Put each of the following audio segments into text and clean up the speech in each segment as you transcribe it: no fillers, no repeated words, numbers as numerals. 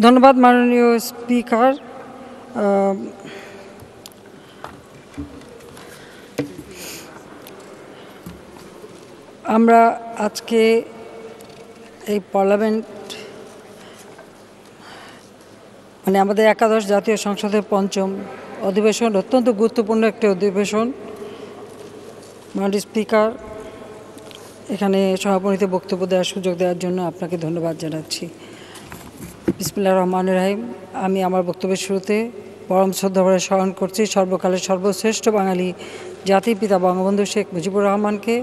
ধন্যবাদ মাননীয় স্পিকার। আমরা আজকে এই পার্লামেন্ট আমাদের একাদশ জাতীয় সংসদের পঞ্চম অধিবেশন, অত্যন্ত গুরুত্বপূর্ণ একটি অধিবেশন। মাননীয় স্পিকার, এখানে সভাপতিতে বক্তব্য দেওয়ার সুযোগ দেওয়ার জন্য আপনাকে ধন্যবাদ জানাচ্ছি। বিসমিল্লাহির রহমানির রহিম। আমি আমার বক্তব্যের শুরুতে পরম শ্রদ্ধাভরে স্মরণ করছি সর্বকালের সর্বশ্রেষ্ঠ বাঙালি জাতির পিতা বঙ্গবন্ধু শেখ মুজিবুর রহমানকে।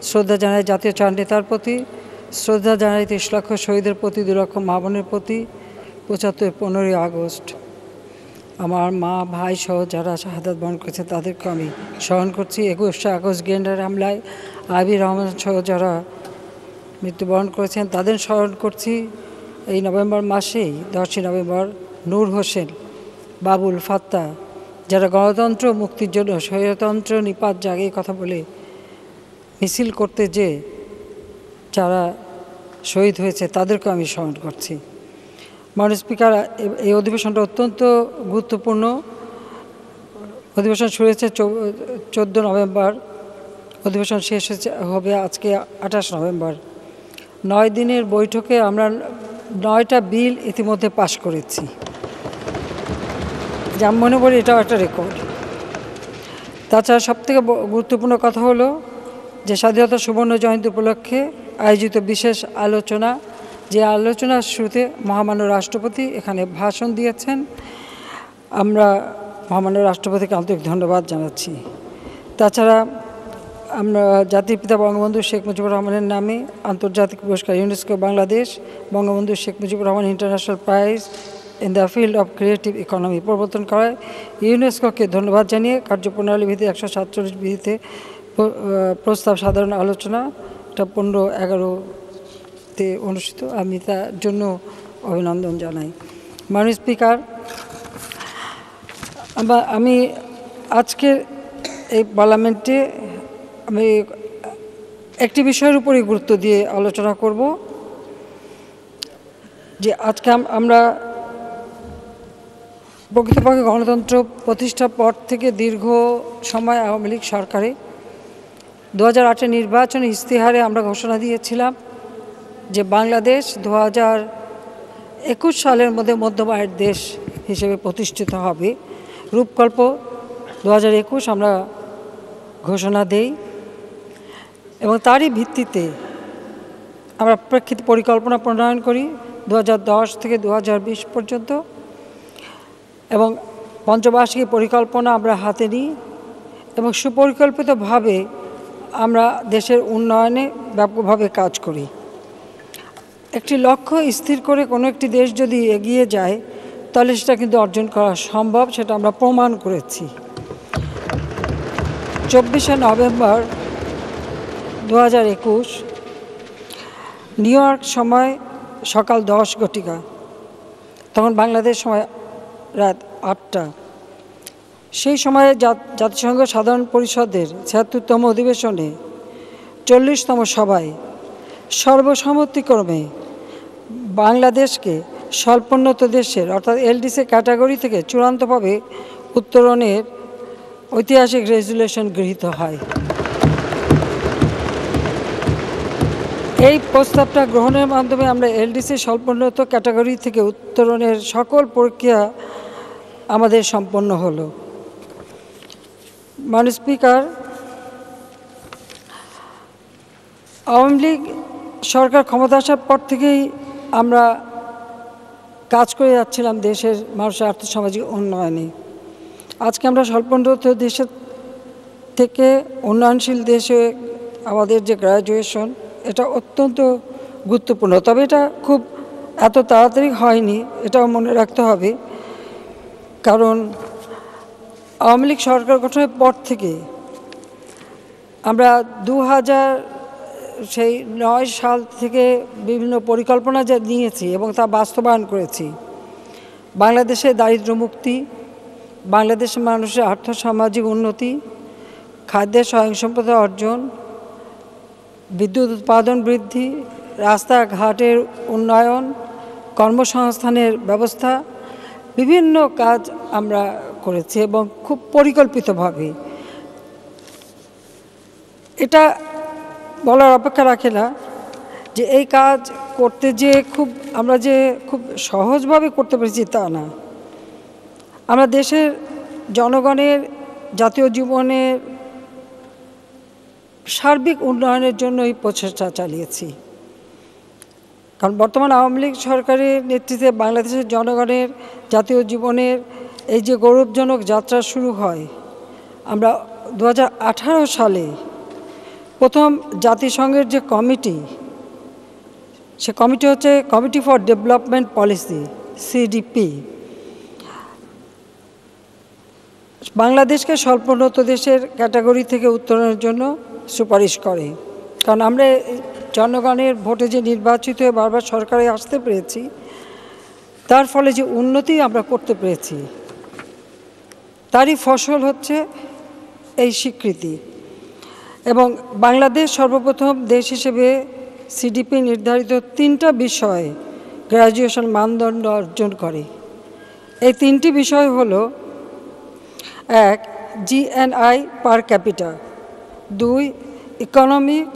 শ্রদ্ধা জানাই জাতীয় চার নেতার প্রতি, শ্রদ্ধা জানাই ৩০ লক্ষ শহীদের প্রতি, ২ লক্ষ মা বোনের প্রতি। ৭৫-15ই আগস্ট আমার মা ভাই সহ যারা শাহাদাত বরণ করেছে তাদেরকে আমি স্মরণ করছি। ২১শে আগস্ট গ্রেনেড হামলায় আইবি রহমান সহ যারা মৃত্যুবরণ করেছেন তাদের স্মরণ করছি। এই নভেম্বর মাসেই 10ই নভেম্বর নূর হোসেন, বাবুল, ফাত্তা যারা গণতন্ত্র মুক্তির জন্য স্বৈরতন্ত্র নিপাত জাগিয়ে কথা বলে মিছিল করতে যে যারা শহীদ হয়েছে তাদেরকে আমি স্মরণ করছি। মাননীয় স্পিকার, এই অধিবেশনটা অত্যন্ত গুরুত্বপূর্ণ। অধিবেশন শুরু হয়েছে 14 নভেম্বর, অধিবেশন শেষ হবে আজকে 28 নভেম্বর। 9 দিনের বৈঠকে আমরা 9টা বিল ইতিমধ্যে পাশ করেছি, যা মনে করি এটাও একটা রেকর্ড। তাছাড়া সবথেকে গুরুত্বপূর্ণ কথা হলো যে স্বাধীনতা সুবর্ণ জয়ন্তী উপলক্ষে আয়োজিত বিশেষ আলোচনা, যে আলোচনার শুরুতে মহামান্য রাষ্ট্রপতি এখানে ভাষণ দিয়েছেন। আমরা মহামান্য রাষ্ট্রপতিকে আন্তরিক ধন্যবাদ জানাচ্ছি। তাছাড়া আমরা জাতির পিতা বঙ্গবন্ধু শেখ মুজিবুর রহমানের নামে আন্তর্জাতিক পুরস্কার UNESCO Bangladesh Bangabandhu Sheikh Mujibur Rahman international prize in the field of creative economy প্রবর্তন করায় ইউনেস্কোকে ধন্যবাদ জানিয়ে কার্যপ্রণালী বিধি 147 বিধিতে প্রস্তাব সাধারণ আলোচনা এটা 15/11-তে অনুষ্ঠিত। আমি তার জন্য অভিনন্দন জানাই। মাননীয় স্পিকার, আমি আজকের এই পার্লামেন্টে আমি একটি বিষয়ের উপরই গুরুত্ব দিয়ে আলোচনা করব, যে আজকে আমরা প্রকৃতপক্ষে গণতন্ত্র প্রতিষ্ঠার পর থেকে দীর্ঘ সময় আওয়ামী লীগ সরকারে 2008 নির্বাচনী ইস্তেহারে আমরা ঘোষণা দিয়েছিলাম যে বাংলাদেশ 2021 সালের মধ্যে মধ্যম আয়ের দেশ হিসেবে প্রতিষ্ঠিত হবে। রূপকল্প 2021 আমরা ঘোষণা দেই এবং তারই ভিত্তিতে আমরা প্রেক্ষিত পরিকল্পনা প্রণয়ন করি 2010 থেকে 2020 পর্যন্ত, এবং পঞ্চবার্ষিকী পরিকল্পনা আমরা হাতে নিই এবং সুপরিকল্পিতভাবে আমরা দেশের উন্নয়নে ব্যাপকভাবে কাজ করি। একটি লক্ষ্য স্থির করে কোনো একটি দেশ যদি এগিয়ে যায় তাহলে সেটা কিন্তু অর্জন করা সম্ভব, সেটা আমরা প্রমাণ করেছি। 24শে নভেম্বর 2021 নিউ ইয়র্ক সময় সকাল 10 ঘটিকা, তখন বাংলাদেশ সময় রাত 8টা। সেই সময়ে জাতিসংঘ সাধারণ পরিষদের 76তম অধিবেশনে 40তম সভায় সর্বসম্মতিক্রমে বাংলাদেশকে স্বল্পোন্নত দেশের অর্থাৎ এলডিসি ক্যাটাগরি থেকে চূড়ান্তভাবে উত্তরণের ঐতিহাসিক রেজুলেশন গৃহীত হয়। এই প্রস্তাবটা গ্রহণের মাধ্যমে আমরা এলডিসি স্বল্পোন্নত ক্যাটাগরি থেকে উত্তরণের সকল প্রক্রিয়া আমাদের সম্পন্ন হলো। মাননীয় স্পিকার, আওয়ামী লীগ সরকার ক্ষমতা আসার পর থেকেই আমরা কাজ করে যাচ্ছিলাম দেশের মানুষের আর্থসামাজিক উন্নয়নে। আজকে আমরা স্বল্পোন্নত দেশের থেকে উন্নয়নশীল দেশে আমাদের যে গ্র্যাজুয়েশন, এটা অত্যন্ত গুরুত্বপূর্ণ। তবে এটা খুব এত তাড়াতাড়ি হয়নি, এটাও মনে রাখতে হবে। কারণ আওয়ামী লীগ সরকার গঠনের পর থেকে আমরা 2009 সাল থেকে বিভিন্ন পরিকল্পনা যা নিয়েছি এবং তা বাস্তবায়ন করেছি। বাংলাদেশে দারিদ্র্য মুক্তি, বাংলাদেশের মানুষের আর্থসামাজিক উন্নতি, খাদ্যের স্বয়ংসম্পূর্ণতা অর্জন, বিদ্যুৎ উৎপাদন বৃদ্ধি, রাস্তাঘাটের উন্নয়ন, কর্মসংস্থানের ব্যবস্থা, বিভিন্ন কাজ আমরা করেছি এবং খুব পরিকল্পিতভাবে। এটা বলার অপেক্ষা রাখে না যে এই কাজ করতে যে আমরা খুব সহজভাবে করতে পেরেছি তা না। আমরা দেশের জনগণের জাতীয় জীবনের সার্বিক উন্নয়নের জন্য এই প্রচেষ্টা চালিয়েছি। কারণ বর্তমান আওয়ামী লীগ সরকারের নেতৃত্বে বাংলাদেশের জনগণের জাতীয় জীবনের এই যে গৌরবজনক যাত্রা শুরু হয়, আমরা 2018 সালে প্রথম জাতিসংঘের যে কমিটি, সে কমিটি হচ্ছে committee for development policy, CDP, বাংলাদেশকে স্বল্পোন্নত দেশের ক্যাটাগরি থেকে উত্তরণের জন্য সুপারিশ করে। কারণ আমরা জনগণের ভোটে যে নির্বাচিত হয়ে বারবার সরকারে আসতে পেরেছি, তার ফলে যে উন্নতি আমরা করতে পেরেছি, তারই ফসল হচ্ছে এই স্বীকৃতি। এবং বাংলাদেশ সর্বপ্রথম দেশ হিসেবে সিডিপি নির্ধারিত 3টা বিষয়ে গ্র্যাজুয়েশন মানদণ্ড অর্জন করে। এই 3টি বিষয় হলো: 1, GNI পার capital; 2, economic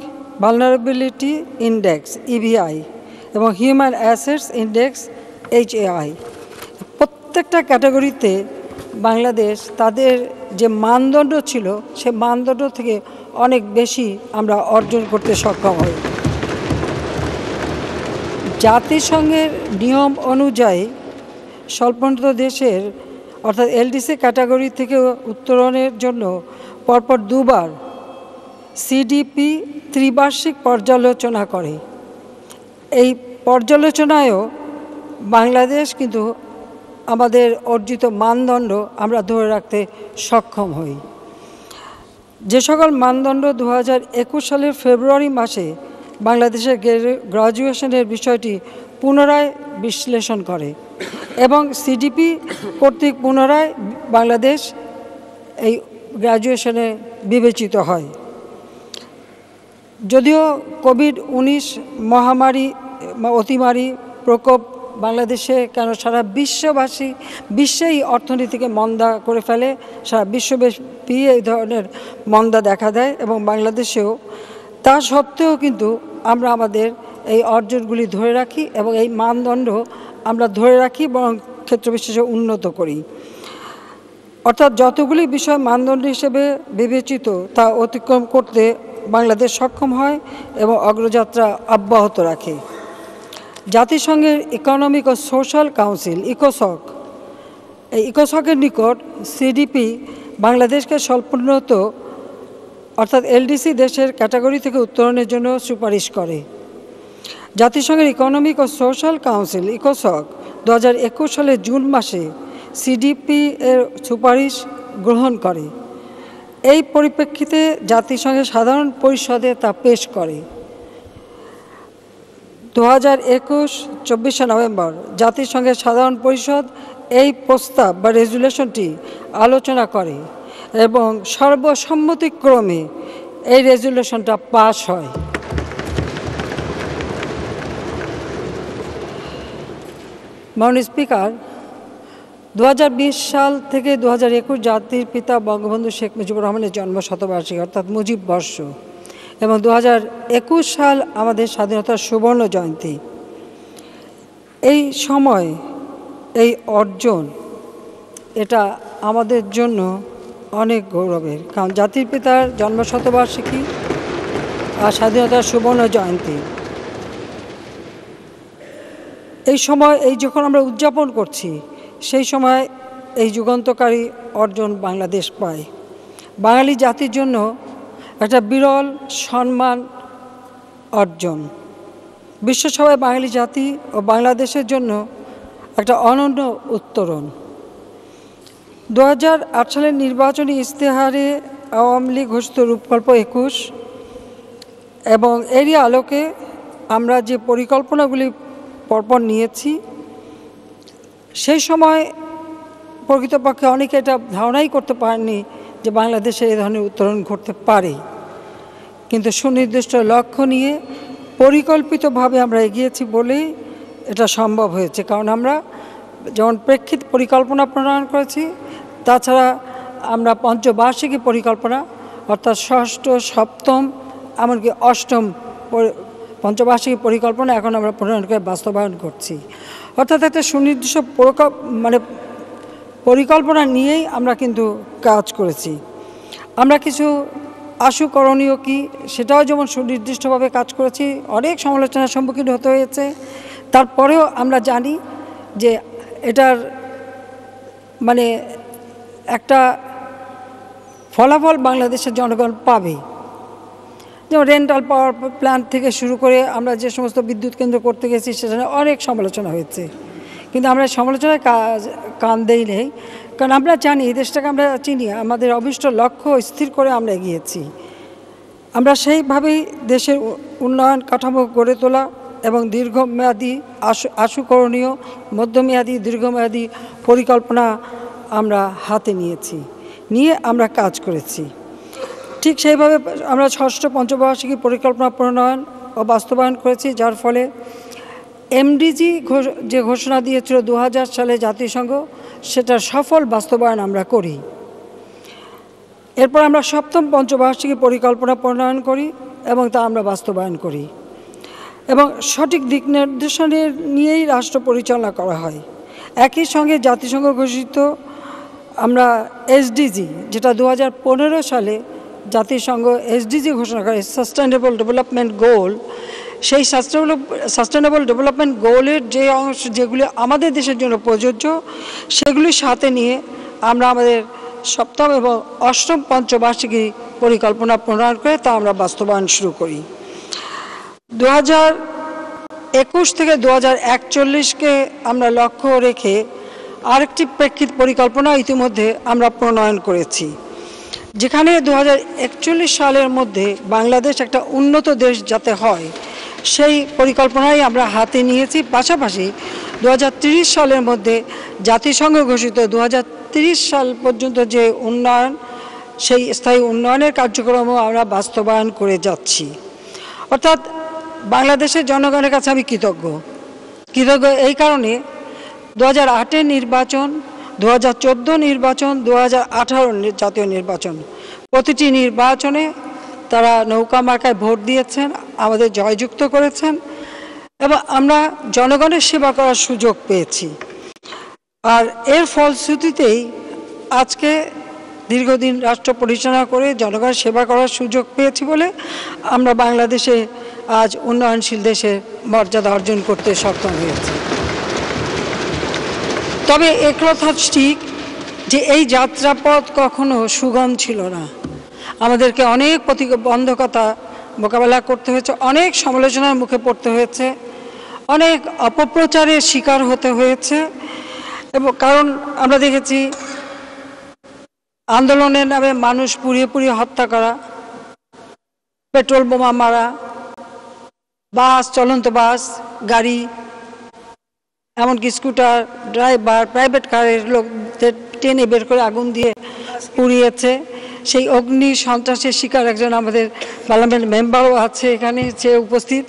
vulnerability index EVI; এবং হিউম্যান অ্যাসেটস ইন্ডেক্স HAI। প্রত্যেকটা ক্যাটাগরিতে বাংলাদেশ তাদের যে মানদণ্ড ছিল, সে মানদণ্ড থেকে অনেক বেশি আমরা অর্জন করতে সক্ষম হই। জাতিসংঘের নিয়ম অনুযায়ী স্বল্পোন্নত দেশের অর্থাৎ LDC ক্যাটাগরি থেকে উত্তরণের জন্য পরপর 2বার সিডিপি ত্রিবার্ষিক পর্যালোচনা করে। এই পর্যালোচনায়ও বাংলাদেশ কিন্তু আমাদের অর্জিত মানদণ্ড আমরা ধরে রাখতে সক্ষম হই। যে সকল মানদণ্ড 2021 সালের ফেব্রুয়ারি মাসে বাংলাদেশের গ্র্যাজুয়েশনের বিষয়টি পুনরায় বিশ্লেষণ করে এবং সিডিপি কর্তৃক পুনরায় বাংলাদেশ এই গ্র্যাজুয়েশনে বিবেচিত হয়। যদিও কোভিড-19 মহামারী অতিমারী প্রকোপ বাংলাদেশে কেন সারা বিশ্বেই অর্থনীতিকে মন্দা করে ফেলে, সারা বিশ্বব্যাপী এই ধরনের মন্দা দেখা দেয় এবং বাংলাদেশেও, তা সত্ত্বেও কিন্তু আমরা আমাদের এই অর্জনগুলি ধরে রাখি এবং এই মানদণ্ড আমরা ধরে রাখি এবং ক্ষেত্রবিশেষে উন্নত করি। অর্থাৎ যতগুলি বিষয় মানদণ্ড হিসেবে বিবেচিত তা অতিক্রম করতে বাংলাদেশ সক্ষম হয় এবং অগ্রযাত্রা অব্যাহত রাখে। জাতিসংঘের ইকোনমিক ও সোশ্যাল কাউন্সিল ইকোসক, এই ইকোসকের নিকট সিডিপি বাংলাদেশকে স্বল্পোন্নত অর্থাৎ LDC দেশের ক্যাটাগরি থেকে উত্তরণের জন্য সুপারিশ করে। জাতিসংঘের ইকোনমিক ও সোশ্যাল কাউন্সিল ইকোসক 2021 সালের জুন মাসে সিডিপি এর সুপারিশ গ্রহণ করে। এই পরিপ্রেক্ষিতে জাতিসংঘের সাধারণ পরিষদে তা পেশ করে। 2021 24শে নভেম্বর জাতিসংঘের সাধারণ পরিষদ এই প্রস্তাব বা রেজুলেশনটি আলোচনা করে এবং সর্বসম্মতিক্রমে এই রেজুলেশনটা পাস হয়। মাননীয় স্পিকার, 2020 সাল থেকে 2021 জাতির পিতা বঙ্গবন্ধু শেখ মুজিবুর রহমানের জন্মশতবার্ষিকী অর্থাৎ মুজিব বর্ষ এবং 2021 সাল আমাদের স্বাধীনতার সুবর্ণ জয়ন্তী। এই সময় এই অর্জন এটা আমাদের জন্য অনেক গৌরবের, কারণ জাতির পিতার জন্মশতবার্ষিকী আর স্বাধীনতার সুবর্ণ জয়ন্তী, এই সময় যখন আমরা উদযাপন করছি, সেই সময় এই যুগান্তকারী অর্জন বাংলাদেশ পায়। বাঙালি জাতির জন্য একটা বিরল সম্মান অর্জন, বিশ্বসভায় বাঙালি জাতি ও বাংলাদেশের জন্য একটা অনন্য উত্তরণ। 2008 সালের নির্বাচনী ইশতেহারে আওয়ামী লীগ ঘোষিত রূপকল্প 21 এবং এরই আলোকে আমরা যে পরিকল্পনাগুলি পরপর নিয়েছি, সেই সময় প্রকৃতপক্ষে অনেকে এটা ধারণাই করতে পারেননি যে বাংলাদেশে এই ধরনের উত্তরণ ঘটতে পারে। কিন্তু সুনির্দিষ্ট লক্ষ্য নিয়ে পরিকল্পিতভাবে আমরা এগিয়েছি বলেই এটা সম্ভব হয়েছে, কারণ আমরা যেমন প্রেক্ষিত পরিকল্পনা প্রণয়ন করেছি, তাছাড়া আমরা পঞ্চবার্ষিকী পরিকল্পনা অর্থাৎ ষষ্ঠ, সপ্তম, এমনকি অষ্টম পঞ্চবার্ষিকী পরিকল্পনা এখন আমরা প্রণয়ন করে বাস্তবায়ন করছি। অর্থাৎ একটা সুনির্দিষ্ট পরিকল্পনা নিয়েই আমরা কিন্তু কাজ করেছি। আমরা কিছু আশু করণীয় কি সেটাও যেমন সুনির্দিষ্টভাবে কাজ করেছি, অনেক সমালোচনার সম্মুখীন হতে হয়েছে। তারপরেও আমরা জানি যে এটার মানে একটা ফলাফল বাংলাদেশের জনগণ পাবে। যেমন রেন্টাল পাওয়ার প্ল্যান্ট থেকে শুরু করে আমরা যে সমস্ত বিদ্যুৎ কেন্দ্র করতে গেছি সেখানে অনেক সমালোচনা হয়েছে, কিন্তু আমরা সমালোচনায় কান দেই নেই, কারণ আমরা জানি এই দেশটাকে আমরা চিনি, আমাদের অভিষ্ট লক্ষ্য স্থির করে আমরা এগিয়েছি। আমরা সেইভাবেই দেশের উন্নয়ন কাঠামো গড়ে তোলা এবং দীর্ঘমেয়াদী আশু করণীয়, মধ্যমেয়াদী, দীর্ঘমেয়াদী পরিকল্পনা আমরা হাতে নিয়ে আমরা কাজ করেছি। ঠিক সেইভাবে আমরা ষষ্ঠ পঞ্চবার্ষিকী পরিকল্পনা প্রণয়ন ও বাস্তবায়ন করেছি, যার ফলে এমডিজি যে ঘোষণা দিয়েছিল 2000 সালে জাতিসংঘ, সেটার সফল বাস্তবায়ন আমরা করি। এরপর আমরা সপ্তম পঞ্চবার্ষিকী পরিকল্পনা প্রণয়ন করি এবং তা আমরা বাস্তবায়ন করি, এবং সঠিক দিক নির্দেশনা নিয়েই রাষ্ট্র পরিচালনা করা হয়। একই সঙ্গে জাতিসংঘ ঘোষিত আমরা এসডিজি, যেটা 2015 সালে জাতিসংঘ এসডিজি ঘোষণা করে, সাস্টেনেবল ডেভেলপমেন্ট গোল, সেই সাস্টেনেবল ডেভেলপমেন্ট গোলের যে অংশ যেগুলি আমাদের দেশের জন্য প্রযোজ্য, সেগুলির সাথে নিয়ে আমরা আমাদের সপ্তম এবং অষ্টম পঞ্চবার্ষিকী পরিকল্পনা প্রণয়ন করে তা আমরা বাস্তবায়ন শুরু করি। 2021 থেকে 2041কে আমরা লক্ষ্য রেখে আরেকটি প্রেক্ষিত পরিকল্পনা ইতিমধ্যে আমরা প্রণয়ন করেছি, যেখানে 2041 সালের মধ্যে বাংলাদেশ একটা উন্নত দেশ যাতে হয় সেই পরিকল্পনাই আমরা হাতে নিয়েছি। পাশাপাশি 2030 সালের মধ্যে জাতিসংঘ ঘোষিত 2030 সাল পর্যন্ত যে উন্নয়ন, সেই স্থায়ী উন্নয়নের কার্যক্রমও আমরা বাস্তবায়ন করে যাচ্ছি। অর্থাৎ বাংলাদেশের জনগণের কাছে আমি কৃতজ্ঞ এই কারণে 2008-এর নির্বাচন, 2014 নির্বাচন, 2018 জাতীয় নির্বাচন, প্রতিটি নির্বাচনে তারা নৌকা মার্কায় ভোট দিয়েছেন, আমাদের জয়যুক্ত করেছেন এবং আমরা জনগণের সেবা করার সুযোগ পেয়েছি। আর এর ফলশ্রুতিতেই আজকে দীর্ঘদিন রাষ্ট্র পরিচালনা করে জনগণের সেবা করার সুযোগ পেয়েছি বলে আমরা বাংলাদেশে আজ উন্নয়নশীল দেশের মর্যাদা অর্জন করতে সক্ষম হয়েছি। তবে একথা ঠিক যে এই যাত্রাপথ কখনো সুগম ছিল না, আমাদেরকে অনেক প্রতিবন্ধকতা মোকাবেলা করতে হয়েছে, অনেক সমালোচনার মুখে পড়তে হয়েছে, অনেক অপপ্রচারের শিকার হতে হয়েছে। এবং কারণ আমরা দেখেছি আন্দোলনের নামে মানুষ পুড়িয়ে হত্যা করা, পেট্রোল বোমা মারা, বাস, চলন্ত বাস, গাড়ি, এমনকি স্কুটার, ড্রাইভার, প্রাইভেট কারের লোকদের টেনে বের করে আগুন দিয়ে পুড়িয়েছে। সেই অগ্নি সন্ত্রাসের শিকার একজন আমাদের পার্লামেন্ট মেম্বারও আছে এখানে সে উপস্থিত।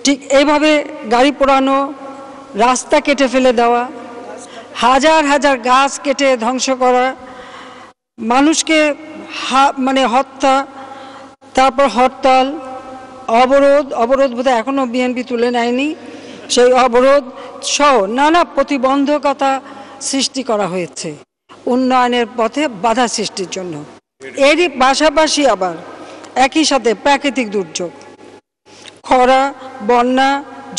ঠিক এইভাবে গাড়ি পোড়ানো, রাস্তা কেটে ফেলে দেওয়া, হাজার হাজার গাছ কেটে ধ্বংস করা, মানুষকে হত্যা, তারপর হরতাল, অবরোধ বোধহয় এখনও বিএনপি তুলে নেয়নি, সেই অবরোধ সহ নানা প্রতিবন্ধকতা সৃষ্টি করা হয়েছে উন্নয়নের পথে বাধা সৃষ্টির জন্য। এরই পাশাপাশি আবার একই সাথে প্রাকৃতিক দুর্যোগ, খরা, বন্যা,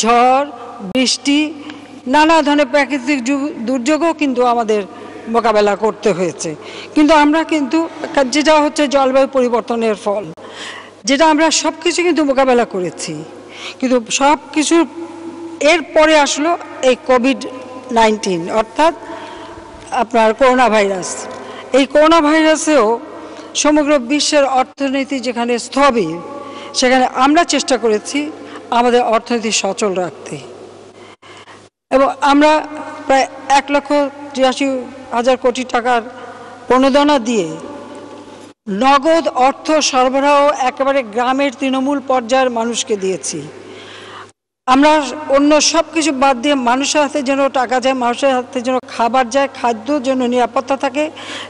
ঝড়, বৃষ্টি, নানা ধরনের প্রাকৃতিক দুর্যোগও কিন্তু আমাদের মোকাবেলা করতে হয়েছে। কিন্তু আমরা যেটা হচ্ছে জলবায়ু পরিবর্তনের ফল, যেটা আমরা সব কিছু কিন্তু মোকাবেলা করেছি, কিন্তু সব কিছুর এরপরে আসলো এই কোভিড-19 অর্থাৎ আপনার করোনা ভাইরাস। এই করোনা ভাইরাসেও সমগ্র বিশ্বের অর্থনীতি যেখানে স্থবির, সেখানে আমরা চেষ্টা করেছি আমাদের অর্থনীতি সচল রাখতে, এবং আমরা প্রায় 1,83,000 কোটি টাকার প্রণোদনা দিয়ে নগদ অর্থ সরবরাহ একেবারে গ্রামের তৃণমূল পর্যায়ের মানুষকে দিয়েছি। আমরা অন্য সব কিছু বাদ দিয়ে মানুষের হাতে যেন টাকা যায়, মানুষের হাতে যেন খাবার যায়, খাদ্য যেন নিরাপত্তা থাকে,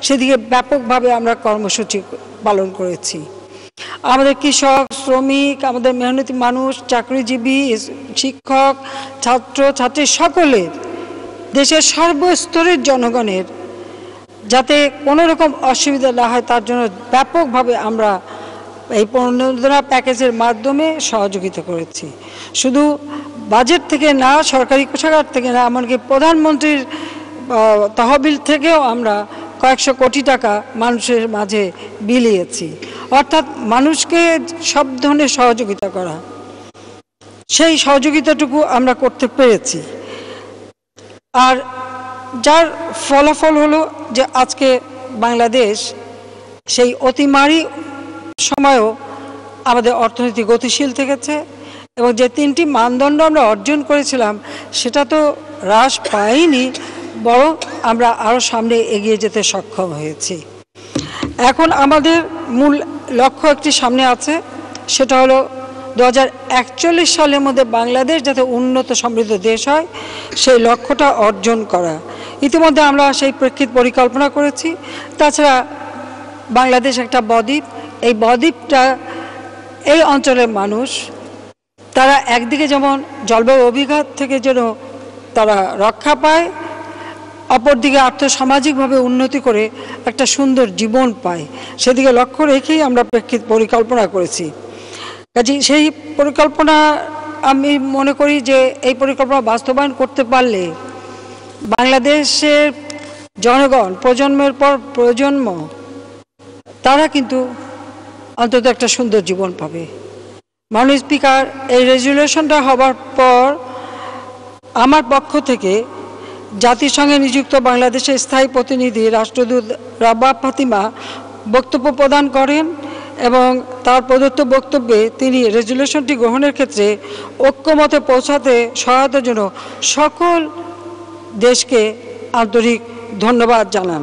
সেদিকে ব্যাপকভাবে আমরা কর্মসূচি পালন করেছি। আমাদের কৃষক, শ্রমিক, আমাদের মেহনতি মানুষ, চাকরিজীবী, শিক্ষক, ছাত্র ছাত্রী সকলের, দেশের সর্বস্তরের জনগণের যাতে কোনো রকম অসুবিধা না হয় তার জন্য ব্যাপকভাবে আমরা এই প্রণোদনা প্যাকেজের মাধ্যমে সহযোগিতা করেছি। শুধু বাজেট থেকে না, সরকারি কোষাগার থেকে না, এমনকি প্রধানমন্ত্রীর তহবিল থেকেও আমরা কয়েকশো কোটি টাকা মানুষের মাঝে বিলিয়েছি। অর্থাৎ মানুষকে সব ধরনের সহযোগিতা করা, সেই সহযোগিতাটুকু আমরা করতে পেরেছি। আর যার ফলাফল হলো যে আজকে বাংলাদেশ সেই অতিমারী সময়ও আমাদের অর্থনীতি গতিশীল থেকেছে, এবং যে তিনটি মানদণ্ড আমরা অর্জন করেছিলাম সেটা তো হ্রাস পাইনি, বরং আমরা আরও সামনে এগিয়ে যেতে সক্ষম হয়েছি। এখন আমাদের মূল লক্ষ্য একটি সামনে আছে, সেটা হলো 2041 সালের মধ্যে বাংলাদেশ যাতে উন্নত সমৃদ্ধ দেশ হয় সেই লক্ষ্যটা অর্জন করা। ইতিমধ্যে আমরা সেই প্রেক্ষিত পরিকল্পনা করেছি। তাছাড়া বাংলাদেশ একটা বদ্বীপ, এই বদ্বীপটা, এই অঞ্চলের মানুষ তারা একদিকে যেমন জলবায়ু অভিঘাত থেকে যেন তারা রক্ষা পায়, অপরদিকে আর্থসামাজিকভাবে উন্নতি করে একটা সুন্দর জীবন পায়, সেদিকে লক্ষ্য রেখেই আমরা প্রেক্ষিত পরিকল্পনা করেছি। কাজে সেই পরিকল্পনা আমি মনে করি যে এই পরিকল্পনা বাস্তবায়ন করতে পারলে বাংলাদেশের জনগণ প্রজন্মের পর প্রজন্ম তারা কিন্তু অন্তত একটা সুন্দর জীবন পাবে। মাননীয় স্পিকার, এই রেজুলেশনটা হবার পর আমার পক্ষ থেকে জাতিসংঘে নিযুক্ত বাংলাদেশের স্থায়ী প্রতিনিধি রাষ্ট্রদূত রাব্বা ফাতিমা বক্তব্য প্রদান করেন, এবং তার প্রদত্ত বক্তব্যে তিনি রেজুলেশনটি গ্রহণের ক্ষেত্রে ঐক্যমতে পৌঁছাতে সহায়তার জন্য সকল দেশকে আন্তরিক ধন্যবাদ জানান।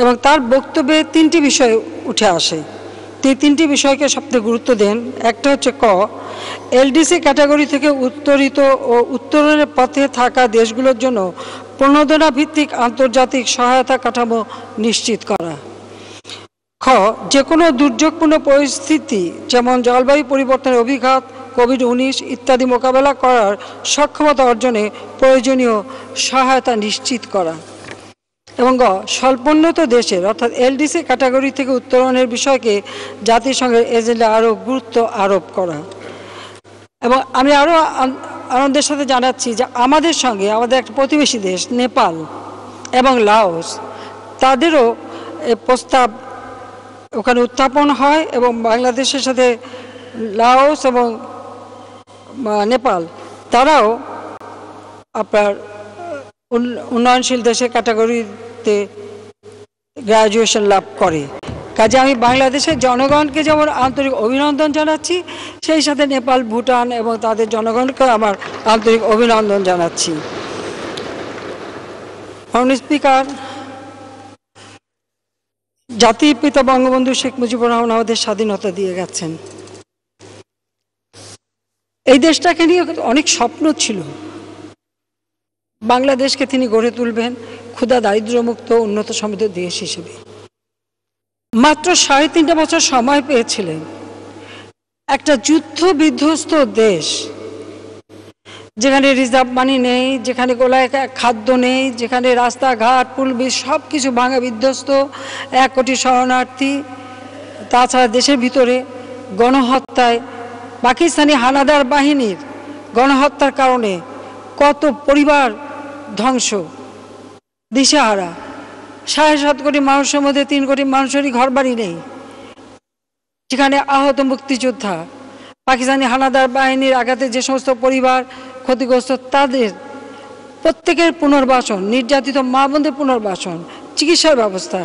এবং তার বক্তব্যে তিনটি বিষয় উঠে আসে, তিনটি বিষয়কে সবচেয়ে গুরুত্ব দেন। একটা হচ্ছে এলডিসি ক্যাটাগরি থেকে উত্তরিত ও উত্তরণের পথে থাকা দেশগুলোর জন্য প্রণোদনা ভিত্তিক আন্তর্জাতিক সহায়তা কাঠামো নিশ্চিত করা। যে কোনো দুর্যোগপূর্ণ পরিস্থিতি যেমন জলবায়ু পরিবর্তনের অভিঘাত, কোভিড-19 ইত্যাদি মোকাবেলা করার সক্ষমতা অর্জনে প্রয়োজনীয় সহায়তা নিশ্চিত করা। এবং স্বল্পোন্নত দেশের অর্থাৎ এলডিসি ক্যাটাগরি থেকে উত্তরণের বিষয়কে জাতিসংঘের এজেন্ডা আরও গুরুত্ব আরোপ করা। এবং আমি আরও আনন্দের সাথে জানাচ্ছি যে আমাদের সঙ্গে আমাদের একটা প্রতিবেশী দেশ নেপাল এবং লাওস, তাদেরও প্রস্তাব ওখানে উত্থাপন হয়, এবং বাংলাদেশের সাথে লাওস এবং নেপাল তারাও আপনার উন্নয়নশীল দেশের ক্যাটাগরিতে গ্র্যাজুয়েশন লাভ করে। কাজে আমি বাংলাদেশের জনগণকে যেমন আন্তরিক অভিনন্দন জানাচ্ছি, সেই সাথে নেপাল, ভুটান এবং তাদের জনগণকে আমার আন্তরিক অভিনন্দন জানাচ্ছি। মাননীয় স্পিকার, জাতির পিতা বঙ্গবন্ধু শেখ মুজিবুর রহমান আমাদের স্বাধীনতা দিয়ে গেছেন। এই দেশটাকে নিয়ে অনেক স্বপ্ন ছিল, বাংলাদেশকে তিনি গড়ে তুলবেন ক্ষুধা দারিদ্র্যমুক্ত উন্নত সমৃদ্ধ দেশ হিসেবে। মাত্র 3.5 বছর সময় পেয়েছিলেন। একটা যুদ্ধ বিধ্বস্ত দেশ, যেখানে রিজার্ভ মানি নেই, যেখানে গোলায় খাদ্য নেই, যেখানে রাস্তাঘাট পুল ব্রিজ সব কিছু ভাঙা বিধ্বস্ত, 1 কোটি শরণার্থী। তাছাড়া দেশের ভিতরে গণহত্যায়, পাকিস্তানি হানাদার বাহিনীর গণহত্যার কারণে কত পরিবার ধ্বংস, দিশেহারা। 7.5 কোটি মানুষের মধ্যে 3 কোটি মানুষেরই ঘরবাড়ি নেই, যেখানে আহত মুক্তিযোদ্ধা, পাকিস্তানি হানাদার বাহিনীর আঘাতে যে সমস্ত পরিবার ক্ষতিগ্রস্ত, তাদের প্রত্যেকের পুনর্বাসন, নির্যাতিত মা বোনদের পুনর্বাসন, চিকিৎসার ব্যবস্থা,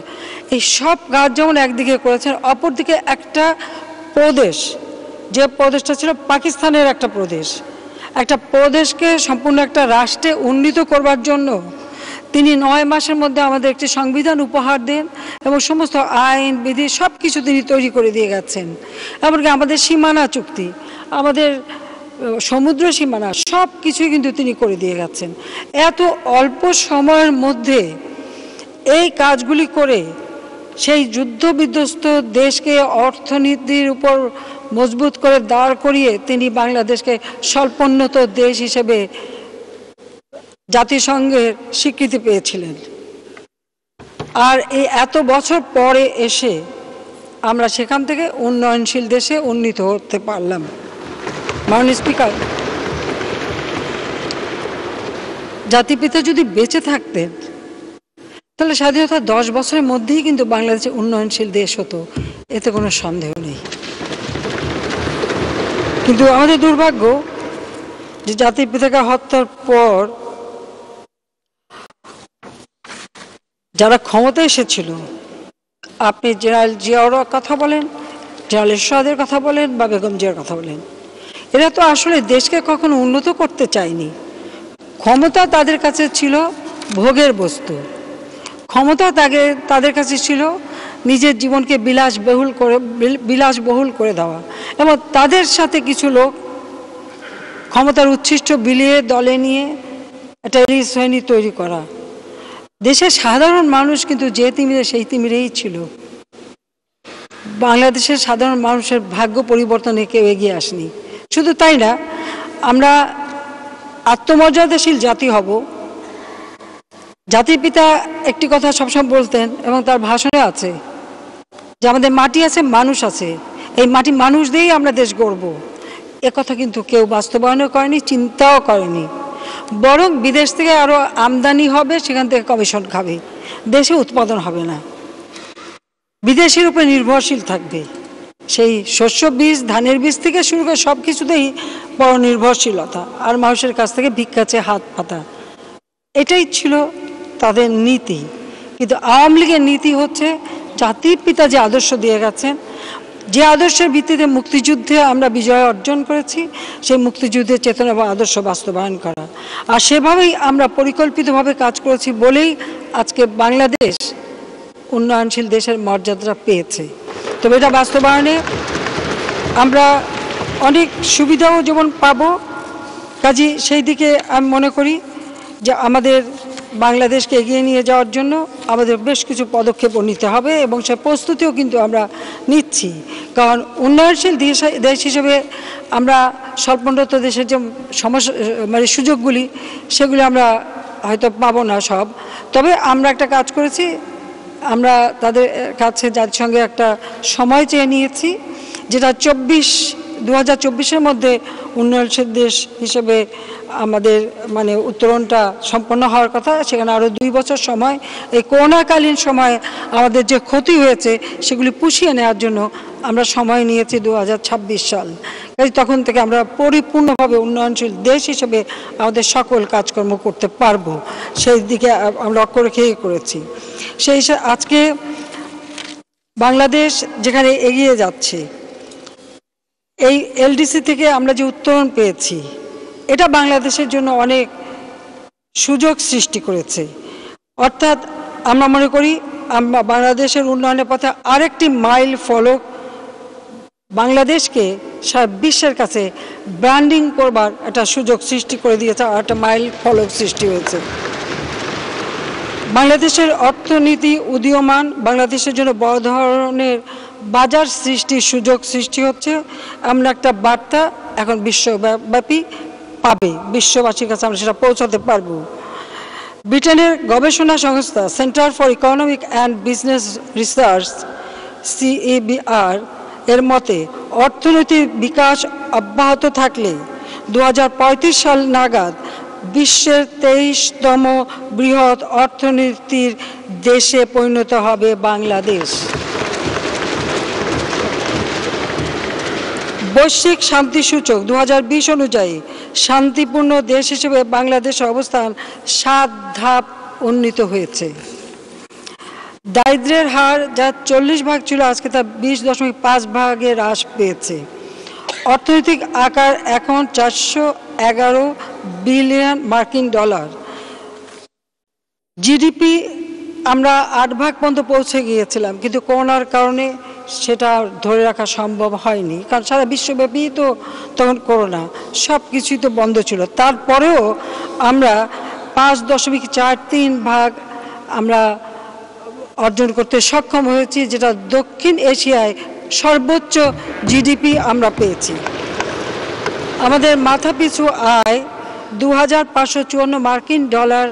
এই সব কাজ যেমন একদিকে করেছেন, অপরদিকে একটা প্রদেশ, যে প্রদেশটা ছিল পাকিস্তানের একটা প্রদেশকে সম্পূর্ণ একটা রাষ্ট্রে উন্নীত করবার জন্য তিনি 9 মাসের মধ্যে আমাদের একটি সংবিধান উপহার দেন, এবং সমস্ত আইন বিধি সব কিছু তিনি তৈরি করে দিয়ে গেছেন। এমনকি আমাদের সীমানা চুক্তি, আমাদের সমুদ্র সীমানা সব কিছুই কিন্তু তিনি করে দিয়ে গেছেন। এত অল্প সময়ের মধ্যে এই কাজগুলি করে সেই যুদ্ধ বিধ্বস্ত দেশকে অর্থনীতির উপর মজবুত করে দাঁড় করিয়ে তিনি বাংলাদেশকে স্বল্পোন্নত দেশ হিসেবে জাতিসংঘের স্বীকৃতি পেয়েছিলেন। আর এই এত বছর পরে এসে আমরা সেখান থেকে উন্নয়নশীল দেশে উন্নীত হতে পারলাম। মাননীয় স্পিকার, জাতিপিতা যদি বেঁচে থাকতেন তাহলে স্বাধীনতা 10 বছরের মধ্যেই কিন্তু বাংলাদেশে উন্নয়নশীল দেশ হতো, এতে কোনো সন্দেহ নেই। কিন্তু আমাদের দুর্ভাগ্য যে জাতির পিতাকে হত্যার পর যারা ক্ষমতা এসেছিল, আপনি জেনারেল জিয়াউর কথা বলেন, জেনারেল এরশাদের কথা বলেন বা বেগম জিয়ার কথা বলেন, এরা তো আসলে দেশকে কখনো উন্নত করতে চায়নি। ক্ষমতা তাদের কাছে ছিল ভোগের বস্তু, ক্ষমতা তাদের কাছে ছিল নিজের জীবনকে বিলাসবহুল করে দেওয়া, এবং তাদের সাথে কিছু লোক ক্ষমতার উচ্ছিষ্ট বিলিয়ে দলে নিয়ে একটা এলিট শ্রেণী তৈরি করা। দেশের সাধারণ মানুষ কিন্তু যে তিমিরে সেই তিমিরেই ছিল। বাংলাদেশের সাধারণ মানুষের ভাগ্য পরিবর্তনে কেউ এগিয়ে আসেনি। শুধু তাই না, আমরা আত্মমর্যাদাশীল জাতি হব। জাতির পিতা একটি কথা সবসময় বলতেন এবং তার ভাষণে আছে যে আমাদের মাটি আছে, মানুষ আছে, এই মাটি মানুষ দিয়েই আমরা দেশ গড়ব। একথা কিন্তু কেউ বাস্তবায়নও করেনি, চিন্তাও করেনি। বরং বিদেশ থেকে আরও আমদানি হবে, সেখান থেকে কমিশন খাবে, দেশে উৎপাদন হবে না, বিদেশের উপরে নির্ভরশীল থাকবে। সেই শস্য বীজ, ধানের বীজ থেকে শুরু করে সব কিছুতেই বড় নির্ভরশীলতা, আর মানুষের কাছ থেকে ভিক্ষা চেয়ে হাত পাতা, এটাই ছিল তাদের নীতি। কিন্তু আওয়ামী লীগের নীতি হচ্ছে জাতির পিতা যে আদর্শ দিয়ে গেছেন, যে আদর্শের ভিত্তিতে মুক্তিযুদ্ধে আমরা বিজয় অর্জন করেছি, সেই মুক্তিযুদ্ধের চেতনা এবং আদর্শ বাস্তবায়ন করা। আর সেভাবেই আমরা পরিকল্পিতভাবে কাজ করেছি বলেই আজকে বাংলাদেশ উন্নয়নশীল দেশের মর্যাদা পেয়েছে। তবে এটা বাস্তবায়নে আমরা অনেক সুবিধাও যেমন পাবো, কাজী সেই দিকে আমি মনে করি যে আমাদের বাংলাদেশকে এগিয়ে নিয়ে যাওয়ার জন্য আমাদের বেশ কিছু পদক্ষেপও নিতে হবে, এবং সে প্রস্তুতিও কিন্তু আমরা নিচ্ছি। কারণ উন্নয়নশীল দেশ হিসেবে আমরা স্বল্পোন্নত দেশের যে সমস্যা সুযোগগুলি, সেগুলি আমরা হয়তো পাবো না সব। তবে আমরা একটা কাজ করেছি, আমরা তাদের কাছে জাতিসংঘে একটা সময় চেয়ে নিয়েছি, যেটা 2024-এর মধ্যে উন্নয়নশীল দেশ হিসেবে আমাদের উত্তরণটা সম্পন্ন হওয়ার কথা। সেখানে আরও 2 বছর সময়, এই করোনাকালীন সময়ে আমাদের যে ক্ষতি হয়েছে সেগুলি পুষিয়ে নেওয়ার জন্য আমরা সময় নিয়েছি 2026 সাল। তখন থেকে আমরা পরিপূর্ণভাবে উন্নয়নশীল দেশ হিসেবে আমাদের সকল কাজকর্ম করতে পারবো, সেই দিকে আমরা লক্ষ্য রেখেই করেছি। সেই আজকে বাংলাদেশ যেখানে এগিয়ে যাচ্ছে, এই এলডিসি থেকে আমরা যে উত্তরণ পেয়েছি, এটা বাংলাদেশের জন্য অনেক সুযোগ সৃষ্টি করেছে। অর্থাৎ আমরা মনে করি আমরা বাংলাদেশের উন্নয়নের পথে আরেকটি মাইল ফলক, বাংলাদেশকে সারা বিশ্বের কাছে ব্র্যান্ডিং করবার একটা সুযোগ সৃষ্টি করে দিয়েছে, আর একটা মাইল ফলক সৃষ্টি হয়েছে। বাংলাদেশের অর্থনীতি উদীয়মান, বাংলাদেশের জন্য বড় ধরনের বাজার সৃষ্টির সুযোগ সৃষ্টি হচ্ছে, আমরা একটা বার্তা এখন বিশ্বব্যাপী পাবে, বিশ্ববাসীর কাছে আমরা সেটা পৌঁছাতে পারবো। ব্রিটেনের গবেষণা সংস্থা centre for economic and business research CEBR এর মতে অর্থনৈতিক বিকাশ অব্যাহত থাকলে 2035 সাল নাগাদ বিশ্বের 23তম বৃহৎ অর্থনীতির দেশে পরিণত হবে বাংলাদেশ। বৈশ্বিক শান্তি সূচক 2020 অনুযায়ী শান্তিপূর্ণ দেশ হিসেবে বাংলাদেশের অবস্থান 7 ধাপ উন্নীত হয়েছে। দারিদ্র্যের হার যা 40 ভাগ ছিল, আজকে তা 20.5 ভাগে হ্রাস পেয়েছে। অর্থনৈতিক আকার এখন 411 বিলিয়ন মার্কিন ডলার। জিডিপি আমরা 8 ভাগ পর্যন্ত পৌঁছে গিয়েছিলাম, কিন্তু করোনার কারণে সেটা ধরে রাখা সম্ভব হয়নি, কারণ সারা বিশ্বব্যাপী তো তখন করোনা, সব কিছুই তো বন্ধ ছিল। তারপরেও আমরা 5.43 আমরা অর্জন করতে সক্ষম হয়েছি, যেটা দক্ষিণ এশিয়ায় সর্বোচ্চ জিডিপি আমরা পেয়েছি। আমাদের মাথাপিছু আয় $2,554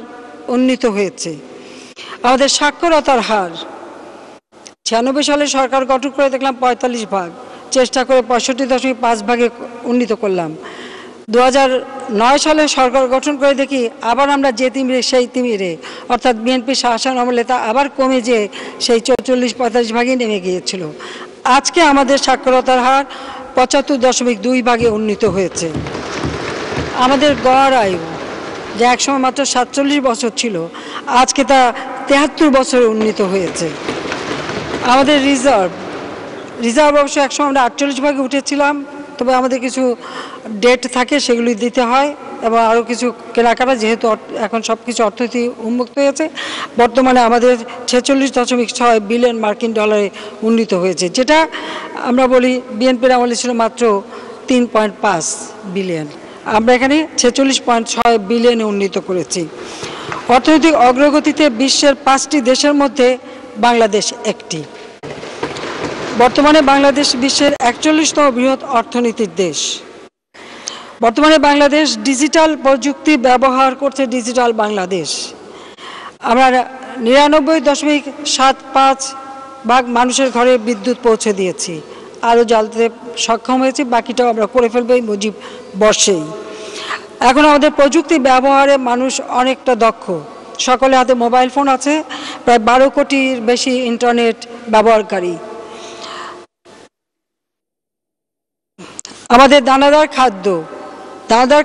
উন্নীত হয়েছে। আমাদের সাক্ষরতার হার 96 সালে সরকার গঠন করে দেখলাম 45 চেষ্টা করে 65.5 উন্নীত করলাম। 2009 সালে সরকার গঠন করে দেখি আবার আমরা যে তিমিরে সেই তিমিরে, অর্থাৎ বিএনপি শাসন আমলে তা আবার কমে যে সেই 44-45 নেমে গিয়েছিল। আজকে আমাদের সাক্ষরতার হার 75.2 উন্নীত হয়েছে। আমাদের গড় আয়ু যা একসময় মাত্র 47 বছর ছিল, আজকে তা 73 বছরে উন্নীত হয়েছে। আমাদের রিজার্ভ অবশ্য একসময় আমরা 48 উঠেছিলাম, তবে আমাদের কিছু ডেট থাকে, সেগুলি দিতে হয় এবং আরও কিছু কেনাকাটা, যেহেতু এখন সব কিছু অর্থনীতি উন্মুক্ত হয়েছে। বর্তমানে আমাদের 46.6 বিলিয়ন মার্কিন ডলারে উন্নীত হয়েছে, যেটা আমরা বলি বিএনপির আমলে ছিল মাত্র 3.5 বিলিয়ন। আমরা এখানে 46.6 বিলিয়নে উন্নীত করেছি। অর্থনৈতিক অগ্রগতিতে বিশ্বের 5টি দেশের মধ্যে বাংলাদেশ একটি। বর্তমানে বাংলাদেশ বিশ্বের 41তম বৃহৎ অর্থনীতির দেশ। বর্তমানে বাংলাদেশ ডিজিটাল প্রযুক্তি ব্যবহার করছে, ডিজিটাল বাংলাদেশ। আমরা 99.75 মানুষের ঘরে বিদ্যুৎ পৌঁছে দিয়েছি, আরও জ্বালতে সক্ষম হয়েছি, বাকিটাও আমরা করে ফেলবো এই মুজিব বর্ষেই। এখন আমাদের প্রযুক্তি ব্যবহারে মানুষ অনেকটা দক্ষ, সকলের হাতে মোবাইল ফোন আছে, প্রায় 12 কোটির বেশি ইন্টারনেট ব্যবহারকারী। আমাদের দানাদার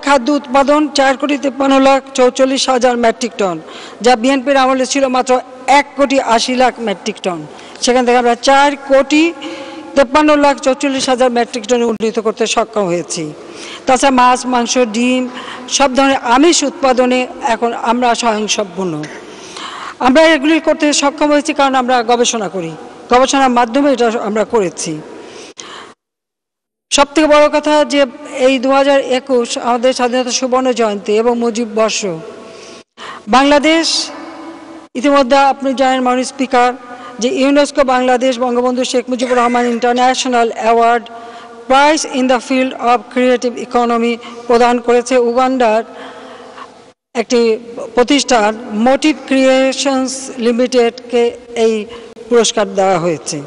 খাদ্য উৎপাদন 4,53,44,000 মেট্রিক টন, যা বিএনপির আমলে ছিল মাত্র 1,80,00,000 মেট্রিক টন। সেখান থেকে আমরা 4,53,44,000 মেট্রিক টনে উন্নীত করতে সক্ষম হয়েছি। তাছাড়া মাছ, মাংস, ডিম, সব ধরনের আমিষ উৎপাদনে এখন আমরা স্বয়ংসম্পূর্ণ। আমরা এগুলি করতে সক্ষম হয়েছি কারণ আমরা গবেষণা করি, গবেষণার মাধ্যমে এটা আমরা করেছি। সবথেকে বড় কথা যে এই 2021 আমাদের স্বাধীনতা সুবর্ণ জয়ন্তী এবং মুজিব বর্ষ। বাংলাদেশ ইতিমধ্যে আপনি জানেন মাননীয় স্পিকার, যে UNESCO Bangladesh Bangabandhu Sheikh Mujibur Rahman international award prize in the field of creative economy প্রদান করেছে। উগান্ডার একটি প্রতিষ্ঠান মোটিভ ক্রিয়েশনস লিমিটেডকে এই পুরস্কার দেওয়া হয়েছে।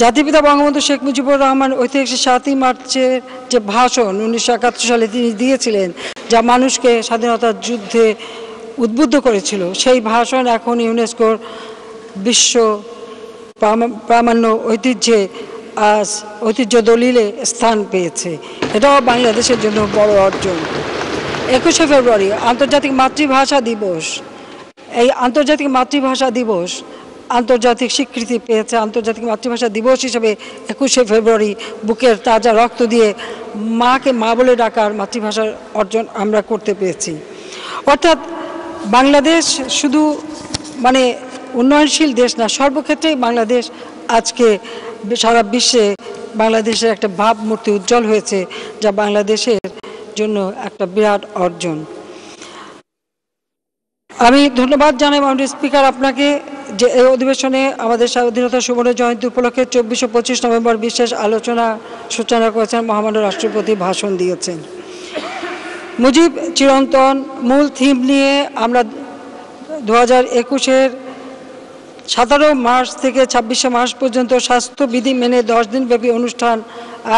জাতিপিতা বঙ্গবন্ধু শেখ মুজিবুর রহমান ঐতিহাসিক 7ই মার্চের যে ভাষণ 1971 সালে তিনি দিয়েছিলেন, যা মানুষকে স্বাধীনতার যুদ্ধে উদ্বুদ্ধ করেছিল, সেই ভাষণ এখন ইউনেস্কোর বিশ্ব প্রামাণ্য ঐতিহ্যে আজ ঐতিহ্য দলিলে স্থান পেয়েছে। এটাও বাংলাদেশের জন্য বড় অর্জন। 21শে ফেব্রুয়ারি আন্তর্জাতিক মাতৃভাষা দিবস। এই আন্তর্জাতিক মাতৃভাষা দিবস আন্তর্জাতিক স্বীকৃতি পেয়েছে। আন্তর্জাতিক মাতৃভাষা দিবস হিসেবে 21শে ফেব্রুয়ারি বুকের তাজা রক্ত দিয়ে মাকে মা বলে ডাকার মাতৃভাষার অর্জন আমরা করতে পেরেছি। অর্থাৎ বাংলাদেশ শুধু মানে উন্নয়নশীল দেশ না, সর্বক্ষেত্রেই বাংলাদেশ আজকে সারা বিশ্বে বাংলাদেশের একটা ভাবমূর্তি উজ্জ্বল হয়েছে, যা বাংলাদেশের জন্য একটা বিরাট অর্জন। আমি ধন্যবাদ জানাই মাননীয় স্পিকার আপনাকে, যে এই অধিবেশনে আমাদের স্বাধীনতা সুবর্ণ জয়ন্তী উপলক্ষে 24 ও 25 নভেম্বর বিশেষ আলোচনা সূচনা করেছেন, মহামান্য রাষ্ট্রপতি ভাষণ দিয়েছেন। মুজিব চিরন্তন মূল থিম নিয়ে আমরা 2021-এর 17 মার্চ থেকে 26শে মার্চ পর্যন্ত স্বাস্থ্যবিধি মেনে 10 দিনব্যাপী অনুষ্ঠান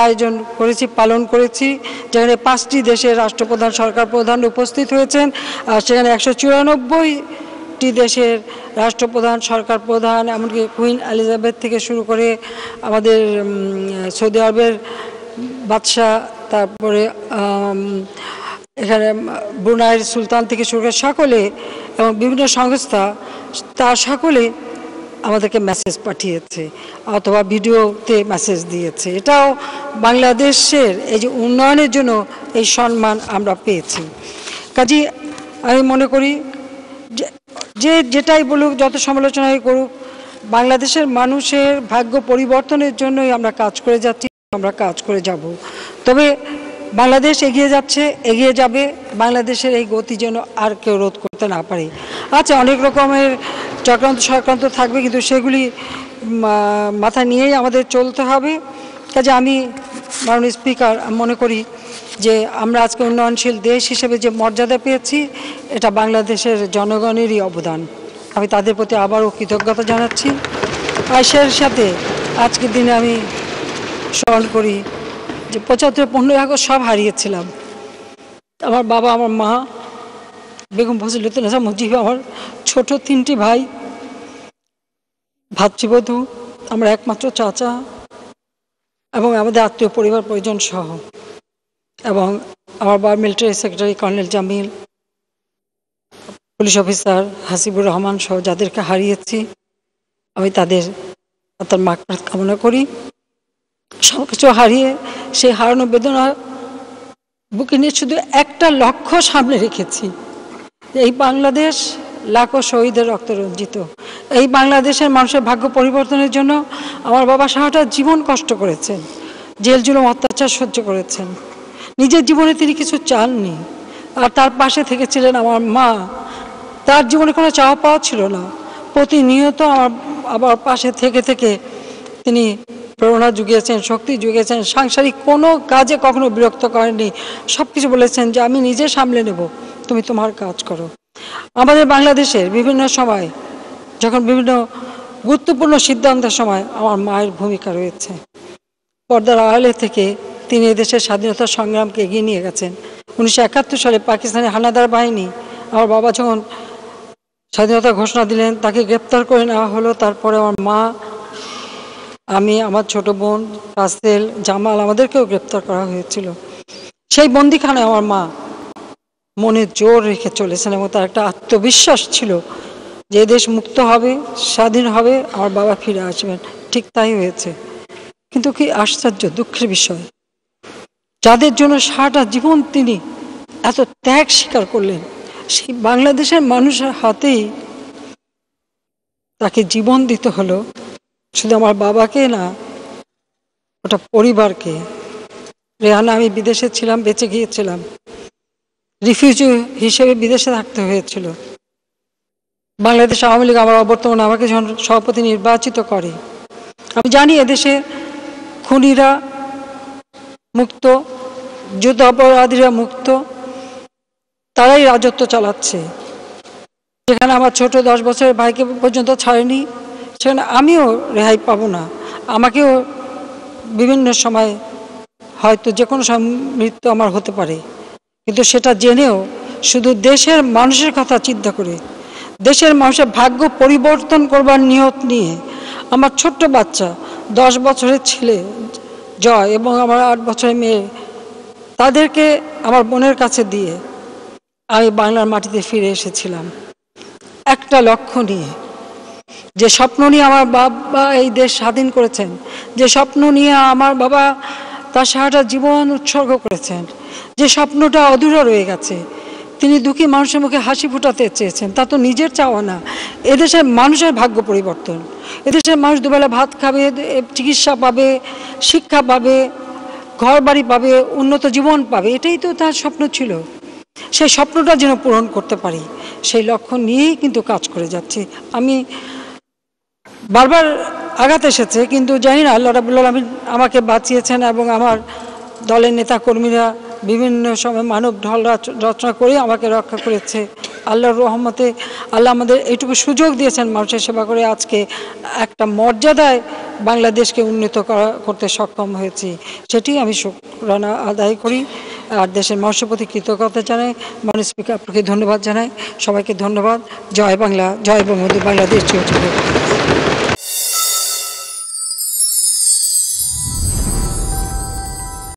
আয়োজন করেছি, পালন করেছি, যেখানে 5টি দেশের রাষ্ট্রপ্রধান, সরকার প্রধান উপস্থিত হয়েছেন। আর সেখানে 194টি দেশের রাষ্ট্রপ্রধান, সরকার প্রধান, এমনকি কুইন এলিজাবেথ থেকে শুরু করে আমাদের সৌদি আরবের বাদশাহ, তারপরে এখানে ব্রুনাইয়ের সুলতান থেকে শুরু করে সকলে এবং বিভিন্ন সংস্থা, তার সকলে আমাদেরকে মেসেজ পাঠিয়েছে অথবা ভিডিওতে মেসেজ দিয়েছে। এটাও বাংলাদেশের এই যে উন্নয়নের জন্য এই সম্মান আমরা পেয়েছি। কাজেই আমি মনে করি যে যেটাই বলুক, যত সমালোচনাই করুক, বাংলাদেশের মানুষের ভাগ্য পরিবর্তনের জন্যই আমরা কাজ করে যাচ্ছি, আমরা কাজ করে যাব। তবে বাংলাদেশ এগিয়ে যাচ্ছে, এগিয়ে যাবে। বাংলাদেশের এই গতি যেন আর কেউ রোধ করতে না পারে। আচ্ছা, অনেক রকমের চক্রান্ত সক্রান্ত থাকবে, কিন্তু সেগুলি মাথায় নিয়েই আমাদের চলতে হবে। কাজে আমি মাননীয় স্পিকার মনে করি যে আমরা আজকে উন্নয়নশীল দেশ হিসেবে যে মর্যাদা পেয়েছি, এটা বাংলাদেশের জনগণেরই অবদান। আমি তাদের প্রতি আবারও কৃতজ্ঞতা জানাচ্ছি। আর সেই সাথে আজকের দিনে আমি স্মরণ করি যে ৭৫-১৫ আগস্ট সব হারিয়েছিলাম। আমার বাবা, আমার মা, বেগম ফজিলাতুন্নেসা মুজিব, আমার ছোট 3টি ভাই, ভাতৃবধূ, আমার একমাত্র চাচা এবং আমাদের আত্মীয় পরিবার পরিজন সহ, এবং আমার বাবা military secretary colonel Jamil, police officer Hasibur Rahman সহ যাদেরকে হারিয়েছি, আমি তাদের তার মাগফিরাত কামনা করি। সব কিছু হারিয়ে সেই হারানো বেদনা বুকে নিয়ে শুধু একটা লক্ষ্য সামনে রেখেছি, এই বাংলাদেশ লাখো শহীদের রক্ত রঞ্জিত। এই বাংলাদেশের মানুষের ভাগ্য পরিবর্তনের জন্য আমার বাবা সারাটা জীবন কষ্ট করেছেন, জেল জুলুম অত্যাচার সহ্য করেছেন। নিজের জীবনে তিনি কিছু চাননি, আর তার পাশে থেকেছিলেন আমার মা। তার জীবনে কোনো চাওয়া পাওয়া ছিল না, প্রতিনিয়ত আবার পাশে থেকে থেকে তিনি প্রেরণা জুগিয়েছেন, শক্তি জুগিয়েছেন। সাংসারিক কোনো কাজে কখনো বিরক্ত করেননি, সব কিছু বলেছেন যে আমি নিজে সামলে নেব, তুমি তোমার কাজ করো। আমাদের বাংলাদেশের বিভিন্ন সময় যখন বিভিন্ন গুরুত্বপূর্ণ সিদ্ধান্তের সময় আমার মায়ের ভূমিকা রয়েছে। পর্দার আড়ালে থেকে তিনি এদেশের স্বাধীনতা সংগ্রামকে এগিয়ে নিয়ে গেছেন। 1971 সালে পাকিস্তানের হানাদার বাহিনী আমার বাবা যখন স্বাধীনতা ঘোষণা দিলেন, তাকে গ্রেপ্তার করে নেওয়া হলো। তারপরে আমার মা, আমি, আমার ছোট বোন রাসেল, জামাল, আমাদেরকেও গ্রেপ্তার করা হয়েছিল। সেই বন্দিখানায় আমার মা মনে জোর রেখে চলেছেন এবং তার একটা আত্মবিশ্বাস ছিল যে দেশ মুক্ত হবে, স্বাধীন হবে, আমার বাবা ফিরে আসবেন। ঠিক তাই হয়েছে। কিন্তু কি আশ্চর্য, দুঃখের বিষয়, যাদের জন্য সারাটা জীবন তিনি এত ত্যাগ স্বীকার করলেন, সেই বাংলাদেশের মানুষের হাতেই তাকে জীবন দিতে হলো। শুধু আমার বাবাকে না, ওটা পরিবারকে। রেহানা, আমি বিদেশে ছিলাম, বেঁচে গিয়েছিলাম, রিফিউজি হিসেবে বিদেশে থাকতে হয়েছিল। বাংলাদেশ আওয়ামী লীগ আমার অবর্তমানে আমাকে যখন সভাপতি নির্বাচিত করে, আমি জানি এদেশে খুনিরা মুক্ত, যুদ্ধ অপরাধীরা মুক্ত, তারাই রাজত্ব চালাচ্ছে। যেখানে আমার ছোট 10 বছরের ভাইকে পর্যন্ত ছাড়েনি, সেখানে আমিও রেহাই পাবো না। আমাকেও বিভিন্ন সময় হয়তো যে কোনো সময় মৃত্যু আমার হতে পারে, কিন্তু সেটা জেনেও শুধু দেশের মানুষের কথা চিন্তা করে, দেশের মানুষের ভাগ্য পরিবর্তন করবার নিয়ত নিয়ে আমার ছোট্ট বাচ্চা 10 বছরের ছেলে জয় এবং আমার 8 বছরের মেয়ে, তাদেরকে আমার বোনের কাছে দিয়ে আমি বাংলার মাটিতে ফিরে এসেছিলাম একটা লক্ষ্য নিয়ে। যে স্বপ্ন নিয়ে আমার বাবা এই দেশ স্বাধীন করেছেন, যে স্বপ্ন নিয়ে আমার বাবা তার সারাটা জীবন উৎসর্গ করেছেন, যে স্বপ্নটা অধুরা রয়ে গেছে, তিনি দুঃখী মানুষের মুখে হাসি ফুটাতে চেয়েছেন। তা তো নিজের চাওয়া না, এদেশের মানুষের ভাগ্য পরিবর্তন। এদেশের মানুষ দুবেলা ভাত খাবে, চিকিৎসা পাবে, শিক্ষা পাবে, ঘর বাড়ি পাবে, উন্নত জীবন পাবে, এটাই তো তার স্বপ্ন ছিল। সেই স্বপ্নটা যেন পূরণ করতে পারি, সেই লক্ষ্য নিয়েই কিন্তু কাজ করে যাচ্ছি। আমি বারবার আঘাত এসেছে, কিন্তু জানি না আল্লাহ রাব্বুল আলামিন আমাকে বাঁচিয়েছেন এবং আমার দলের নেতা কর্মীরা বিভিন্ন সময় মানব ঢল রচনা করে আমাকে রক্ষা করেছে। আল্লাহর রহমতে আল্লাহ আমাদের এইটুকু সুযোগ দিয়েছেন মানুষের সেবা করে আজকে একটা মর্যাদায় বাংলাদেশকে উন্নীত করতে সক্ষম হয়েছি। সেটি আমি শুকরানা আদায় করি আর দেশের মানুষের প্রতি কৃতজ্ঞতা জানাই। মাননীয় স্পিকার, আপনাকে ধন্যবাদ জানাই। সবাইকে ধন্যবাদ। জয় বাংলা, জয় বঙ্গবন্ধু, বাংলাদেশ চিরজীবী।